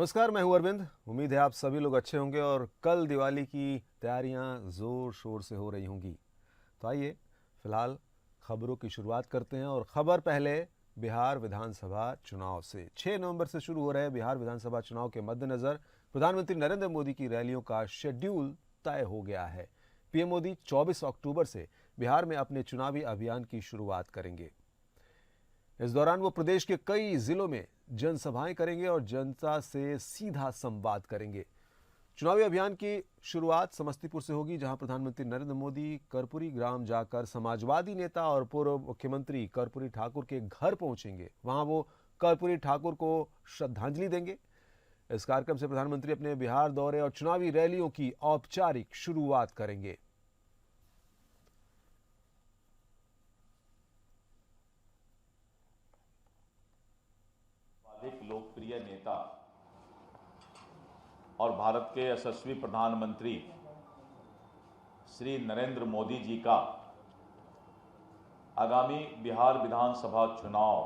नमस्कार, मैं हूं अरविंद। उम्मीद है आप सभी लोग अच्छे होंगे और कल दिवाली की तैयारियां ज़ोर शोर से हो रही होंगी। तो आइए फिलहाल खबरों की शुरुआत करते हैं और ख़बर पहले बिहार विधानसभा चुनाव से। 6 नवंबर से शुरू हो रहे बिहार विधानसभा चुनाव के मद्देनज़र प्रधानमंत्री नरेंद्र मोदी की रैलियों का शेड्यूल तय हो गया है। पीएम मोदी 24 अक्टूबर से बिहार में अपने चुनावी अभियान की शुरुआत करेंगे। इस दौरान वो प्रदेश के कई जिलों में जनसभाएं करेंगे और जनता से सीधा संवाद करेंगे। चुनावी अभियान की शुरुआत समस्तीपुर से होगी, जहां प्रधानमंत्री नरेंद्र मोदी कर्पूरी ग्राम जाकर समाजवादी नेता और पूर्व मुख्यमंत्री कर्पूरी ठाकुर के घर पहुंचेंगे। वहां वो कर्पूरी ठाकुर को श्रद्धांजलि देंगे। इस कार्यक्रम से प्रधानमंत्री अपने बिहार दौरे और चुनावी रैलियों की औपचारिक शुरुआत करेंगे। एक लोकप्रिय नेता और भारत के यशस्वी प्रधानमंत्री श्री नरेंद्र मोदी जी का आगामी बिहार विधानसभा चुनाव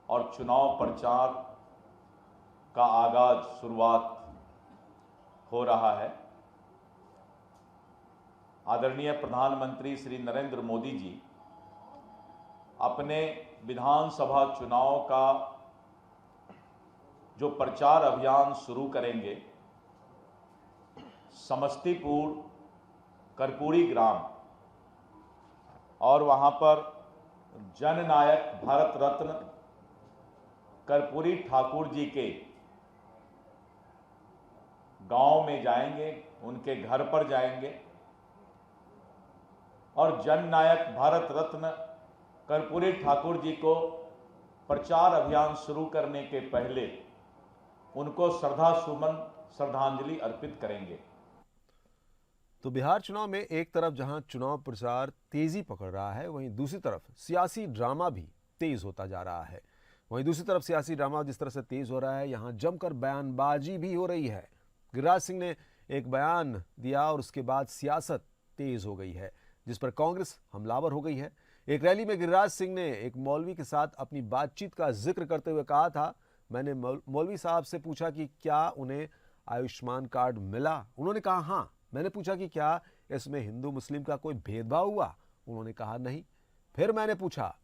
और चुनाव प्रचार का आगाज शुरुआत हो रहा है। आदरणीय प्रधानमंत्री श्री नरेंद्र मोदी जी अपने विधानसभा चुनाव का जो प्रचार अभियान शुरू करेंगे, समस्तीपुर कर्पूरी ग्राम और वहां पर जननायक भारत रत्न कर्पूरी ठाकुर जी के गांव में जाएंगे, उनके घर पर जाएंगे और जननायक भारत रत्न कर्पूरी ठाकुर जी को प्रचार अभियान शुरू करने के पहले उनको श्रद्धांजलि अर्पित करेंगे। तो बिहार चुनाव में एक तरफ जहां चुनाव प्रचार तेजी पकड़ रहा है, वहीं दूसरी तरफ सियासी ड्रामा भी तेज होता जा रहा है। सियासी ड्रामा जिस तरह से तेज हो रहा है, यहां जमकर बयानबाजी भी हो रही है। गिरिराज सिंह ने एक बयान दिया और उसके बाद सियासत तेज हो गई है, जिस पर कांग्रेस हमलावर हो गई है। एक रैली में गिरिराज सिंह ने एक मौलवी के साथ अपनी बातचीत का जिक्र करते हुए कहा था, मैंने मौलवी साहब से पूछा कि क्या उन्हें आयुष्मान कार्ड मिला। उन्होंने कहा हाँ। मैंने पूछा कि क्या इसमें हिंदू मुस्लिम का कोई भेदभाव हुआ। उन्होंने कहा नहीं। फिर मैंने पूछा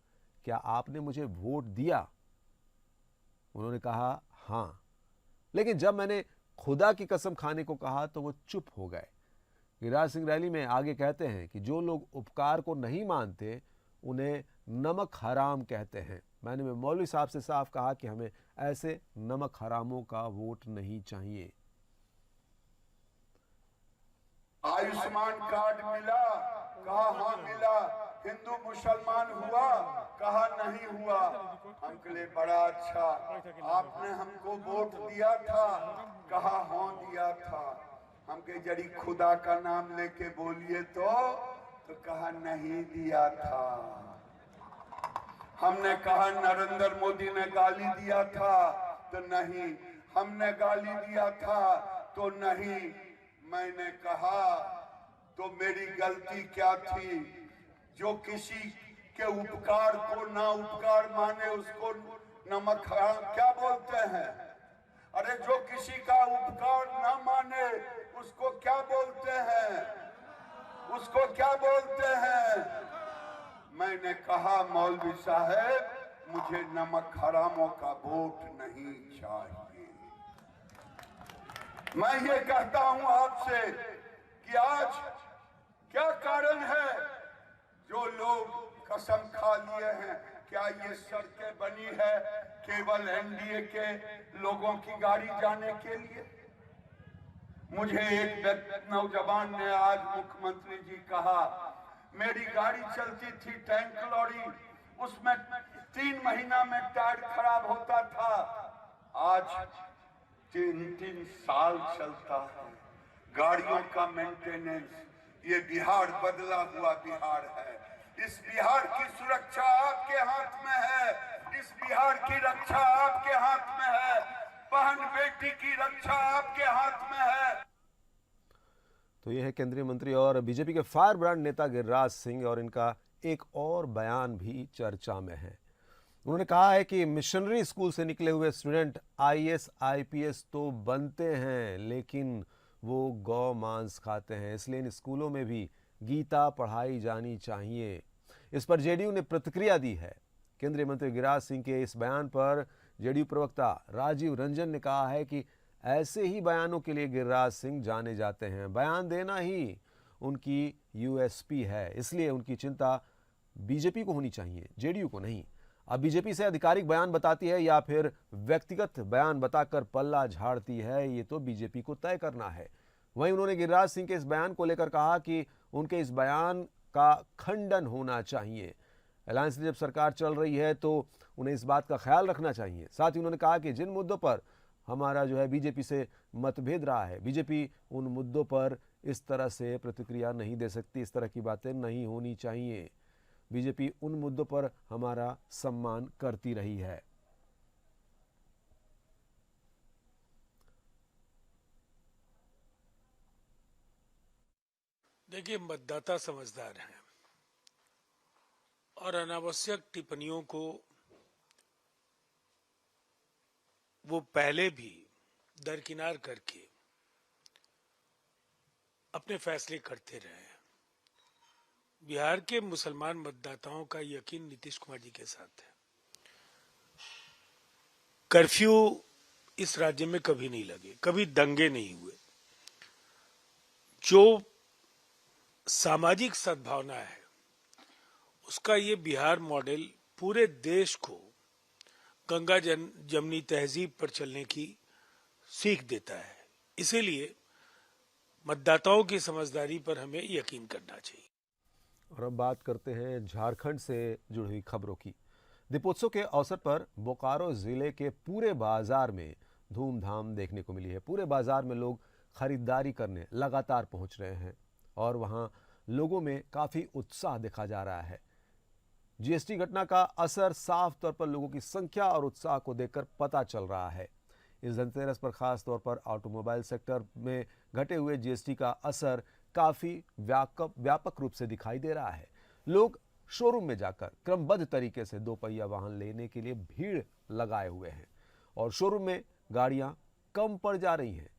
क्या आपने मुझे वोट दिया। उन्होंने कहा हाँ। लेकिन जब मैंने खुदा की कसम खाने को कहा तो वो चुप हो गए। गिरिराज सिंह रैली में आगे कहते हैं कि जो लोग उपकार को नहीं मानते उन्हें नमक हराम कहते हैं। मैंने मौलवी साहब से साफ कहा कि हमें ऐसे नमक हरामों का वोट नहीं चाहिए। आयुष्मान कार्ड मिला, कहा हाँ मिला। हिंदू मुसलमान हुआ, कहा नहीं हुआ। हमके लिए बड़ा अच्छा, आपने हमको वोट दिया था, कहा हाँ दिया था। हमके जड़ी खुदा का नाम लेके बोलिए तो कहा नहीं दिया था। हमने कहा नरेंद्र मोदी ने गाली दिया था तो नहीं, हमने गाली दिया था तो नहीं। मैंने कहा तो मेरी गलती क्या थी। जो किसी के उपकार को ना उपकार माने उसको नमक हराम क्या बोलते हैं। अरे जो किसी का उपकार ना माने उसको क्या बोलते हैं, उसको क्या बोलते हैं। मैंने कहा मौलवी साहब मुझे नमक हरामों का वोट नहीं चाहिए। मैं ये कहता हूं आपसे कि आज क्या कारण है जो लोग कसम खा लिए हैं। क्या ये सड़कें बनी है केवल एनडीए के लोगों की गाड़ी जाने के लिए। मुझे एक नौजवान ने आज मुख्यमंत्री जी कहा मेरी गाड़ी चलती थी टैंक लॉरी, उसमें 3 महीना में टायर खराब होता था, आज 3 साल चलता है। गाड़ियों का मेंटेनेंस, ये बिहार बदला हुआ बिहार है। इस बिहार की सुरक्षा आपके हाथ में है, इस बिहार की रक्षा आपके हाथ में है, बहन बेटी की रक्षा आपके हाथ में है। तो ये है केंद्रीय मंत्री और बीजेपी के फायर ब्रांड नेता गिरिराज सिंह, और इनका एक और बयान भी चर्चा में है। उन्होंने कहा है कि मिशनरी स्कूल से निकले हुए स्टूडेंट आईएएस आईपीएस तो बनते हैं, लेकिन वो गौ मांस खाते हैं, इसलिए इन स्कूलों में भी गीता पढ़ाई जानी चाहिए। इस पर जेडीयू ने प्रतिक्रिया दी है। केंद्रीय मंत्री गिरिराज सिंह के इस बयान पर जेडीयू प्रवक्ता राजीव रंजन ने कहा है कि ऐसे ही बयानों के लिए गिरिराज सिंह जाने जाते हैं। बयान देना ही उनकी यूएसपी है, इसलिए उनकी चिंता बीजेपी को होनी चाहिए, जेडीयू को नहीं। अब बीजेपी से आधिकारिक बयान बताती है या फिर व्यक्तिगत बयान बताकर पल्ला झाड़ती है, ये तो बीजेपी को तय करना है। वहीं उन्होंने गिरिराज सिंह के इस बयान को लेकर कहा कि उनके इस बयान का खंडन होना चाहिए। अलायंस से जब सरकार चल रही है तो उन्हें इस बात का ख्याल रखना चाहिए। साथ ही उन्होंने कहा कि जिन मुद्दों पर हमारा बीजेपी से मतभेद रहा है, बीजेपी उन मुद्दों पर इस तरह से प्रतिक्रिया नहीं दे सकती, इस तरह की बातें नहीं होनी चाहिए। बीजेपी उन मुद्दों पर हमारा सम्मान करती रही है। देखिए, मतदाता समझदार हैं और अनावश्यक टिप्पणियों को वो पहले भी दरकिनार करके अपने फैसले करते रहे हैं। बिहार के मुसलमान मतदाताओं का यकीन नीतीश कुमार जी के साथ है। कर्फ्यू इस राज्य में कभी नहीं लगे, कभी दंगे नहीं हुए। जो सामाजिक सद्भावना है उसका ये बिहार मॉडल पूरे देश को गंगा जमनी तहजीब पर चलने की सीख देता है। इसीलिए मतदाताओं की समझदारी पर हमें यकीन करना चाहिए। और अब बात करते हैं झारखंड से जुड़ी हुई खबरों की। दीपोत्सव के अवसर पर बोकारो जिले के पूरे बाजार में धूमधाम देखने को मिली है। पूरे बाजार में लोग खरीदारी करने लगातार पहुंच रहे हैं और वहां लोगों में काफ़ी उत्साह देखा जा रहा है। जीएसटी घटना का असर साफ तौर पर लोगों की संख्या और उत्साह को देखकर पता चल रहा है। इस धनतेरस पर खास तौर पर ऑटोमोबाइल सेक्टर में घटे हुए जीएसटी का असर काफ़ी व्यापक रूप से दिखाई दे रहा है। लोग शोरूम में जाकर क्रमबद्ध तरीके से दो पहिया वाहन लेने के लिए भीड़ लगाए हुए हैं और शोरूम में गाड़ियां कम पड़ जा रही हैं।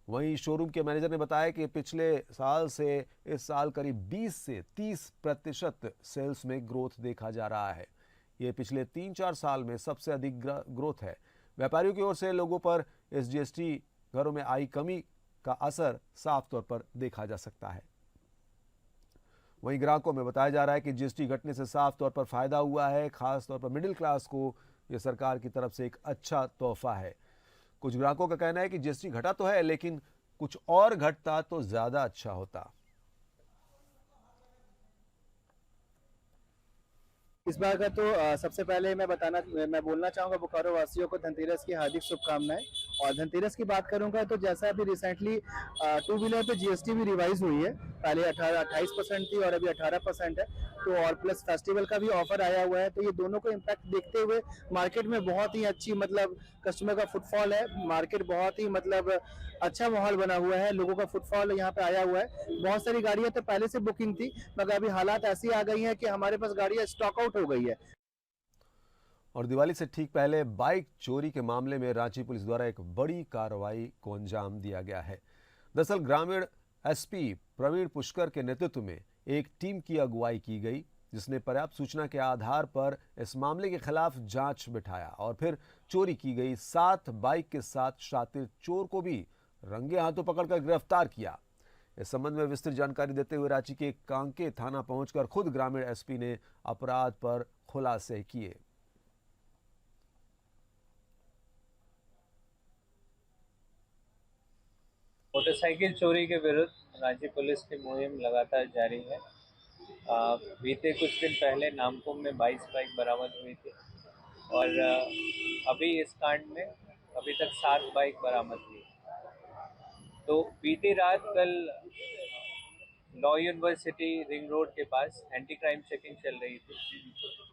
वहीं शोरूम के मैनेजर ने बताया कि पिछले साल से इस साल करीब 20 से 30% सेल्स में ग्रोथ देखा जा रहा है। ये पिछले 3-4 साल में सबसे अधिक ग्रोथ है। व्यापारियों की ओर से लोगों पर इस जीएसटी घरों में आई कमी का असर साफ तौर पर देखा जा सकता है। वहीं ग्राहकों में बताया जा रहा है कि जीएसटी घटने से साफ तौर पर फायदा हुआ है। खास तौर पर मिडिल क्लास को यह सरकार की तरफ से एक अच्छा तोहफा है। कुछ ग्राहकों का कहना है कि जीएसटी घटा तो है, लेकिन कुछ और घटता तो ज्यादा अच्छा होता। इस बार का तो सबसे पहले मैं बोलना चाहूँगा बोकारो वासियों को धनतेरस की हार्दिक शुभकामनाएं। और धनतेरस की बात करूंगा तो जैसा अभी रिसेंटली टू व्हीलर पे जीएसटी भी रिवाइज हुई है। पहले 28% थी और अभी 18% है। तो और प्लस फेस्टिवल का भी ऑफर आया हुआ है। तो ये दोनों को इम्पैक्ट देखते हुए मार्केट में बहुत ही अच्छी कस्टमर का फुटफॉल है। मार्केट बहुत ही अच्छा माहौल बना हुआ है। लोगों का फुटफॉल यहाँ पे आया हुआ है। बहुत सारी गाड़ियां तो पहले से बुकिंग थी, मगर अभी हालात ऐसी आ गई हैं कि हमारे पास गाड़ियां स्टॉक आउट हो गई है। और दिवाली से ठीक पहले बाइक चोरी के मामले में रांची पुलिस द्वारा एक बड़ी कार्रवाई को अंजाम दिया गया है। दरअसल ग्रामीण एसपी प्रवीण पुष्कर के नेतृत्व में एक टीम की अगुवाई की गई, जिसने पर्याप्त सूचना के आधार पर इस मामले के खिलाफ जांच बिठाया और फिर चोरी की गई 7 बाइक के साथ शातिर चोर को भी रंगे हाथों पकड़कर गिरफ्तार किया। इस संबंध में विस्तृत जानकारी देते हुए रांची के कांके थाना पहुंचकर खुद ग्रामीण एसपी ने अपराध पर खुलासे किए। मोटरसाइकिल चोरी के विरुद्ध रांची पुलिस की मुहिम लगातार जारी है। बीते कुछ दिन पहले नामकुम में 22 बाइक बरामद हुई थी और अभी इस कांड में अभी तक 7 बाइक बरामद हुई। तो बीती रात कल लॉ यूनिवर्सिटी रिंग रोड के पास एंटी क्राइम चेकिंग चल रही थी,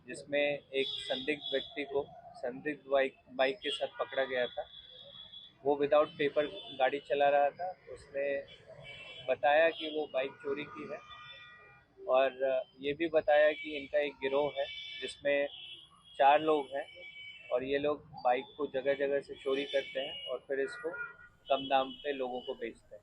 जिसमें एक संदिग्ध व्यक्ति को संदिग्ध बाइक के साथ पकड़ा गया था। वो विदाउट पेपर गाड़ी चला रहा था। उसने बताया कि वो बाइक चोरी की है और ये भी बताया कि इनका एक गिरोह है जिसमें 4 लोग हैं और ये लोग बाइक को जगह जगह से चोरी करते हैं और फिर इसको कम दाम पे लोगों को बेचते हैं।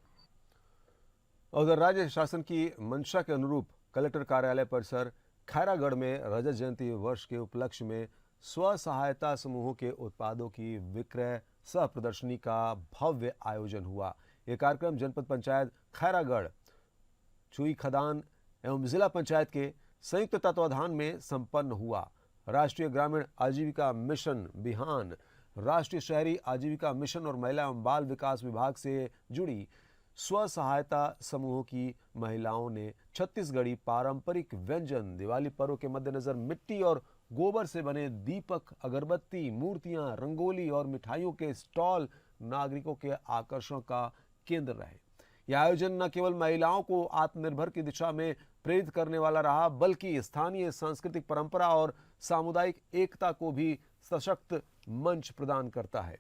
उधर राज्य शासन की मंशा के अनुरूप कलेक्टर कार्यालय परिसर खैरागढ़ में रजत जयंती वर्ष के उपलक्ष्य में स्व सहायता समूहों के उत्पादों की विक्रय सह प्रदर्शनी का भव्य आयोजन हुआ। यह कार्यक्रम जनपद पंचायत खैरागढ़, चुई खदान एवं जिला पंचायत के संयुक्त तत्वाधान में संपन्न हुआ। राष्ट्रीय ग्रामीण आजीविका मिशन बिहान, राष्ट्रीय शहरी आजीविका मिशन और महिला एवं बाल विकास विभाग से जुड़ी स्व सहायता समूहों की महिलाओं ने छत्तीसगढ़ी पारंपरिक व्यंजन, दिवाली पर्व के मद्देनजर मिट्टी और गोबर से बने दीपक, अगरबत्ती, मूर्तियां, रंगोली और मिठाइयों के स्टॉल नागरिकों के आकर्षण का केंद्र रहे। यह आयोजन न केवल महिलाओं को आत्मनिर्भर की दिशा में प्रेरित करने वाला रहा, बल्कि स्थानीय सांस्कृतिक परंपरा और सामुदायिक एकता को भी सशक्त मंच प्रदान करता है।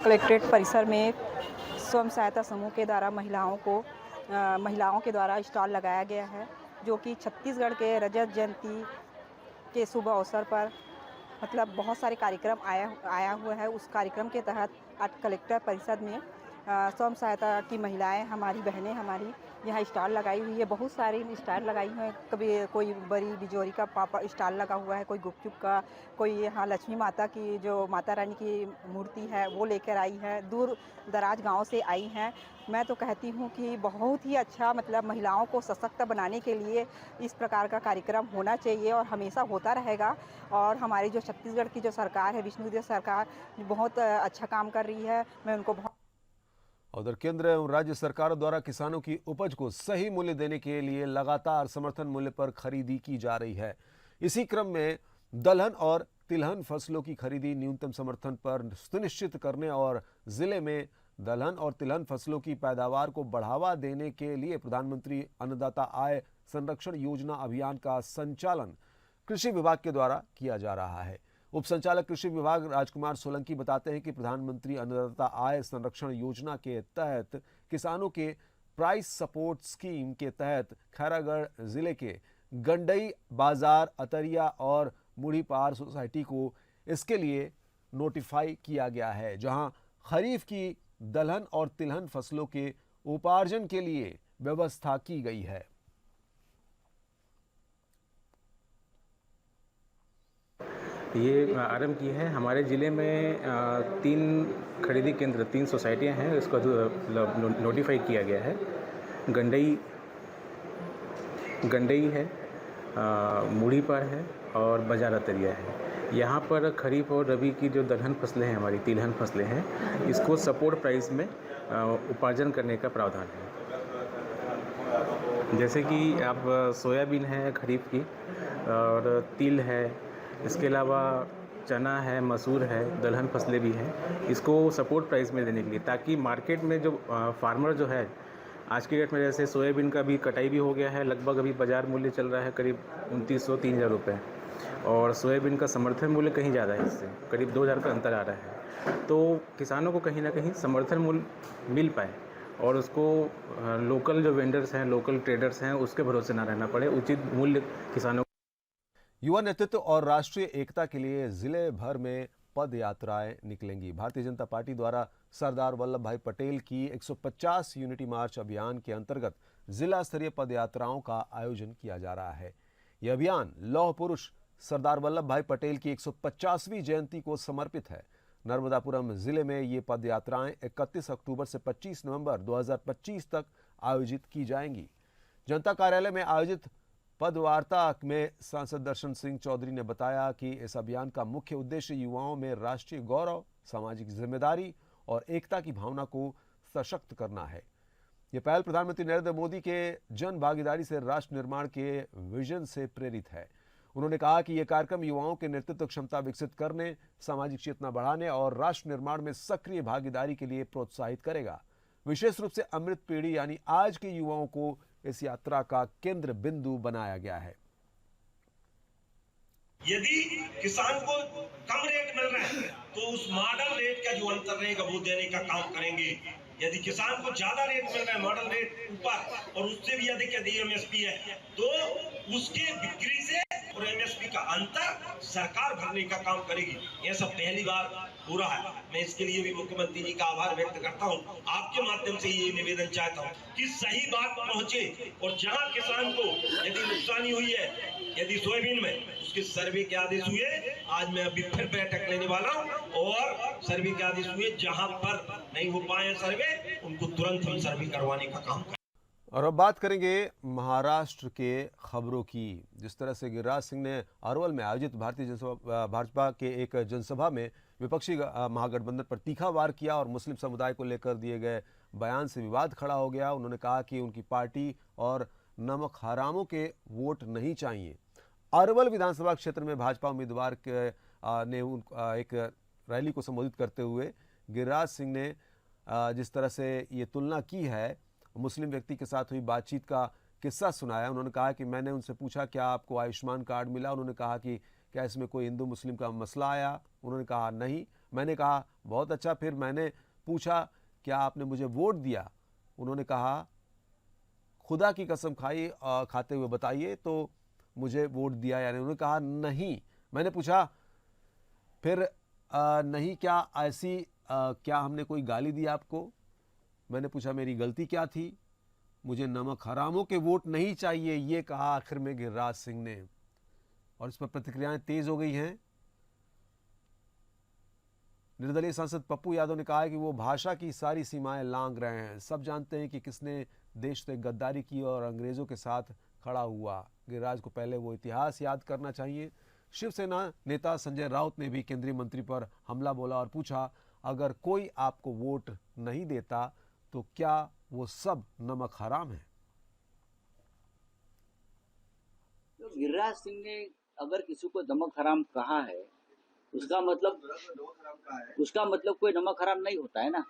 कलेक्ट्रेट परिसर में स्वयं सहायता समूह के द्वारा महिलाओं के द्वारा स्टॉल लगाया गया है, जो कि छत्तीसगढ़ के रजत जयंती के शुभ अवसर पर मतलब बहुत सारे कार्यक्रम आया हुआ है। उस कार्यक्रम के तहत आज कलेक्टर परिषद में स्वयं सहायता की महिलाएं, हमारी बहनें हमारी यहाँ स्टॉल लगाई हुई है। बहुत सारी स्टॉल लगाई हुई है। कभी कोई बड़ी बिजोरी का पापड़ स्टॉल लगा हुआ है, कोई गुपचुप का, कोई यहाँ लक्ष्मी माता की जो माता रानी की मूर्ति है वो लेकर आई है। दूर दराज गांव से आई हैं। मैं तो कहती हूँ कि बहुत ही अच्छा मतलब महिलाओं को सशक्त बनाने के लिए इस प्रकार का कार्यक्रम होना चाहिए और हमेशा होता रहेगा। और हमारी जो छत्तीसगढ़ की जो सरकार है, विष्णुदेव सरकार, बहुत अच्छा काम कर रही है। मैं उनको बहुत उधर केंद्र एवं राज्य सरकारों द्वारा किसानों की उपज को सही मूल्य देने के लिए लगातार समर्थन मूल्य पर खरीदी की जा रही है। इसी क्रम में दलहन और तिलहन फसलों की खरीदी न्यूनतम समर्थन पर सुनिश्चित करने और जिले में दलहन और तिलहन फसलों की पैदावार को बढ़ावा देने के लिए प्रधानमंत्री अन्नदाता आय संरक्षण योजना अभियान का संचालन कृषि विभाग के द्वारा किया जा रहा है। उप संचालक कृषि विभाग राजकुमार सोलंकी बताते हैं कि प्रधानमंत्री अन्नदाता आय संरक्षण योजना के तहत किसानों के प्राइस सपोर्ट स्कीम के तहत खैरागढ़ जिले के गंडई बाजार, अतरिया और मुढ़ीपार सोसाइटी को इसके लिए नोटिफाई किया गया है, जहां खरीफ की दलहन और तिलहन फसलों के उपार्जन के लिए व्यवस्था की गई है। ये आरंभ की है। हमारे ज़िले में 3 खरीदी केंद्र, 3 सोसाइटियाँ हैं, इसको नोटिफाई किया गया है। गंडई है, मुढ़ीपार है और बाजार अतरिया है। यहाँ पर खरीफ और रबी की जो दलहन फसलें हैं, हमारी तिलहन फसलें हैं, इसको सपोर्ट प्राइस में उपार्जन करने का प्रावधान है। जैसे कि आप सोयाबीन है खरीफ की और तिल है, इसके अलावा चना है, मसूर है, दलहन फसलें भी हैं, इसको सपोर्ट प्राइस में देने के लिए, ताकि मार्केट में जो फार्मर जो है आज की डेट में, जैसे सोयाबीन का भी कटाई भी हो गया है, लगभग अभी बाज़ार मूल्य चल रहा है करीब 2900-3000 रुपये, और सोयाबीन का समर्थन मूल्य कहीं ज़्यादा है, इससे करीब 2000 का अंतर आ रहा है। तो किसानों को कहीं ना कहीं समर्थन मूल्य मिल पाए और उसको लोकल जो वेंडर्स हैं, लोकल ट्रेडर्स हैं, उसके भरोसे ना रहना पड़े, उचित मूल्य किसानों। युवा नेतृत्व और राष्ट्रीय एकता के लिए जिले भर में पद यात्राएं निकलेंगी। भारतीय जनता पार्टी द्वारा सरदार वल्लभ भाई पटेल की 150 यूनिटी मार्च अभियान के अंतर्गत जिला स्तरीय पद यात्राओं का आयोजन किया जा रहा है। यह अभियान लौह पुरुष सरदार वल्लभ भाई पटेल की 150वीं जयंती को समर्पित है। नर्मदापुरम जिले में ये पद यात्राएं 31 अक्टूबर से 25 नवंबर 2025 तक आयोजित की जाएंगी। जनता कार्यालय में आयोजित पद वार्ता में सांसद दर्शन सिंह चौधरी ने बताया कि इस अभियान का मुख्य उद्देश्य युवाओं में राष्ट्रीय गौरव, सामाजिक जिम्मेदारी और एकता की भावना को सशक्त करना है। यह पहल प्रधानमंत्री नरेंद्र मोदी के जन भागीदारी से राष्ट्र निर्माण के विजन से प्रेरित है। उन्होंने कहा कि यह कार्यक्रम युवाओं के नेतृत्व क्षमता विकसित करने, सामाजिक चेतना बढ़ाने और राष्ट्र निर्माण में सक्रिय भागीदारी के लिए प्रोत्साहित करेगा। विशेष रूप से अमृत पीढ़ी यानी आज के युवाओं को इस यात्रा का केंद्र बिंदु बनाया गया है। यदि किसान को कम रेट मिल रहा है तो उस मॉडल रेट का जो अंतर रहेगा वो देने का काम करेंगे। यदि किसान को ज्यादा रेट मिल रहा है, मॉडल रेट ऊपर और उससे भी अधिक यदि एमएसपी है, तो उसके बिक्री से और एमएसपी का अंतर सरकार भरने का काम करेगी। यह सब पहली बार हो रहा है। मैं इसके लिए भी मुख्यमंत्री जी का आभार व्यक्त करता हूं। आपके माध्यम से ये निवेदन चाहता हूं कि सही बात पहुंचे और जहां किसान को यदि नुकसानी हुई है, यदि सोयाबीन में, उसके सर्वे के आदेश हुए। आज मैं अभी फिर बैठक लेने वाला हूं और सर्वे के आदेश हुए, जहां पर नहीं हो पाए सर्वे उनको तुरंत हम सर्वे करवाने का काम करें। और अब बात करेंगे महाराष्ट्र के खबरों की। जिस तरह से गिरिराज सिंह ने अरवल में आयोजित भाजपा के एक जनसभा में विपक्षी महागठबंधन पर तीखा वार किया और मुस्लिम समुदाय को लेकर दिए गए बयान से विवाद खड़ा हो गया। उन्होंने कहा कि उनकी पार्टी और नमक हरामों के वोट नहीं चाहिए। अरवल विधानसभा क्षेत्र में भाजपा उम्मीदवार ने एक रैली को संबोधित करते हुए गिरिराज सिंह ने जिस तरह से ये तुलना की है, मुस्लिम व्यक्ति के साथ हुई बातचीत का किस्सा सुनाया। उन्होंने कहा कि मैंने उनसे पूछा क्या आपको आयुष्मान कार्ड मिला। उन्होंने कहा कि क्या इसमें कोई हिंदू मुस्लिम का मसला आया। उन्होंने कहा नहीं। मैंने कहा बहुत अच्छा। फिर मैंने पूछा क्या आपने मुझे वोट दिया। उन्होंने कहा खुदा की कसम खाते हुए बताइए तो मुझे वोट दिया यानी। उन्होंने कहा नहीं। मैंने पूछा फिर नहीं क्या ऐसी क्या हमने कोई गाली दी आपको। मैंने पूछा मेरी गलती क्या थी। मुझे नमक हरामों के वोट नहीं चाहिए, ये कहा आखिर में गिरिराज सिंह ने। और इस पर प्रतिक्रियाएं तेज हो गई हैं। निर्दलीय सांसद पप्पू यादव ने कहा है कि वो भाषा की सारी सीमाएं लांघ रहे हैं। सब जानते हैं कि किसने देश से गद्दारी की और अंग्रेजों के साथ खड़ा हुआ। गिरिराज को पहले वो इतिहास याद करना चाहिए। शिवसेना नेता संजय राउत ने भी केंद्रीय मंत्री पर हमला बोला और पूछा अगर कोई आपको वोट नहीं देता तो क्या वो सब नमक हराम है। तो गिरिराज सिंह ने अगर किसी को नमक हराम कहा है उसका मतलब कोई नमक हराम नहीं होता है ना।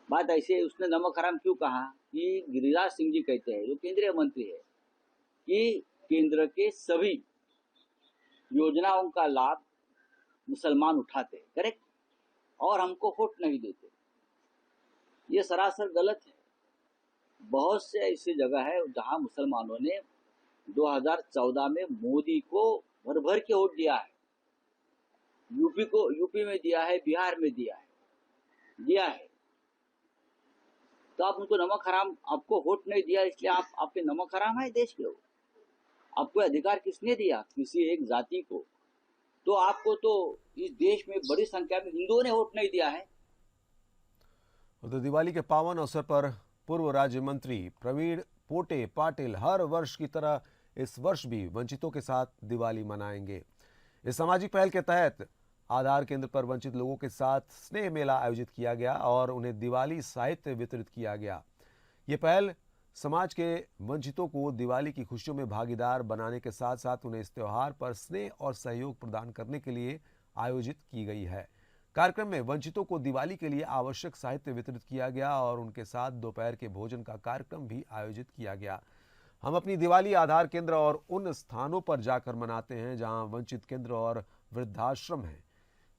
बात ऐसे उसने नमक हराम क्यों कहा कि गिरिराज सिंह जी कहते हैं, जो केंद्रीय मंत्री है, कि केंद्र के सभी योजनाओं का लाभ मुसलमान उठाते हैं, करेक्ट, और हमको वोट नहीं देते। ये सरासर गलत है। बहुत से ऐसी जगह है जहां मुसलमानों ने 2014 में मोदी को भर भर के वोट दिया है। यूपी में दिया है, बिहार में दिया है। तो आप उनको नमक हराम, आपको वोट नहीं दिया इसलिए आपके नमक हराम है देश के लोग। आपको अधिकार किसने दिया किसी एक जाति को? तो आपको तो इस देश में बड़ी संख्या में हिंदुओं ने वोट नहीं दिया है। तो दिवाली के पावन अवसर पर पूर्व राज्य मंत्री प्रवीण पोटे पाटिल हर वर्ष की तरह इस वर्ष भी वंचितों के साथ दिवाली मनाएंगे। इस सामाजिक पहल के तहत आधार केंद्र पर वंचित लोगों के साथ स्नेह मेला आयोजित किया गया और उन्हें दिवाली साहित्य वितरित किया गया। ये पहल समाज के वंचितों को दिवाली की खुशियों में भागीदार बनाने के साथ साथ उन्हें इस त्योहार पर स्नेह और सहयोग प्रदान करने के लिए आयोजित की गई है। कार्यक्रम में वंचितों को दिवाली के लिए आवश्यक साहित्य वितरित किया गया और उनके साथ दोपहर के भोजन का कार्यक्रम भी आयोजित किया गया। हम अपनी दिवाली आधार केंद्र और उन स्थानों पर जाकर मनाते हैं जहां वंचित केंद्र और वृद्धाश्रम है।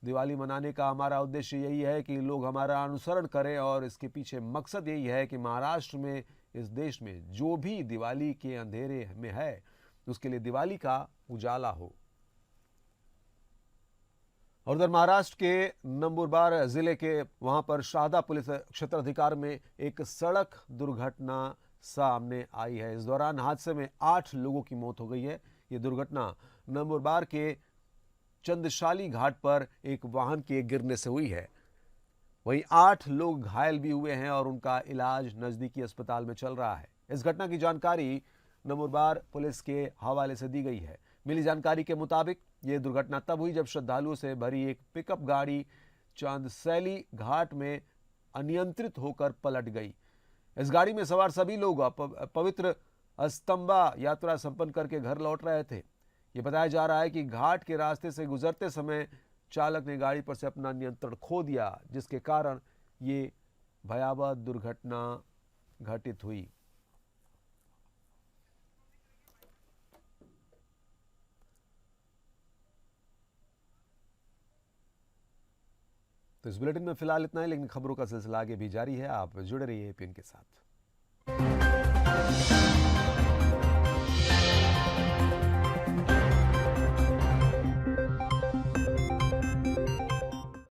दिवाली मनाने का हमारा उद्देश्य यही है कि लोग हमारा अनुसरण करें और इसके पीछे मकसद यही है कि महाराष्ट्र में, इस देश में जो भी दिवाली के अंधेरे में है उसके लिए दिवाली का उजाला हो। और उधर महाराष्ट्र के नंबुरबार जिले के वहां पर शाहदा पुलिस क्षेत्राधिकार में एक सड़क दुर्घटना सामने आई है। इस दौरान हादसे में 8 लोगों की मौत हो गई है। ये दुर्घटना नंबुरबार के चंदशाली घाट पर एक वाहन के गिरने से हुई है। वहीं 8 लोग घायल भी हुए हैं और उनका इलाज नजदीकी अस्पताल में चल रहा है। इस घटना की जानकारी नंबुरबार पुलिस के हवाले से दी गई है। मिली जानकारी के मुताबिक ये दुर्घटना तब हुई जब श्रद्धालुओं से भरी एक पिकअप गाड़ी चांदसैली घाट में अनियंत्रित होकर पलट गई। इस गाड़ी में सवार सभी लोग पवित्र अस्तंबा यात्रा संपन्न करके घर लौट रहे थे। ये बताया जा रहा है कि घाट के रास्ते से गुजरते समय चालक ने गाड़ी पर से अपना नियंत्रण खो दिया, जिसके कारण ये भयावह दुर्घटना घटित हुई। तो इस बुलेटिन में फिलहाल इतना ही, लेकिन खबरों का सिलसिला आगे भी जारी है। आप जुड़े रहिए एपीएन के साथ।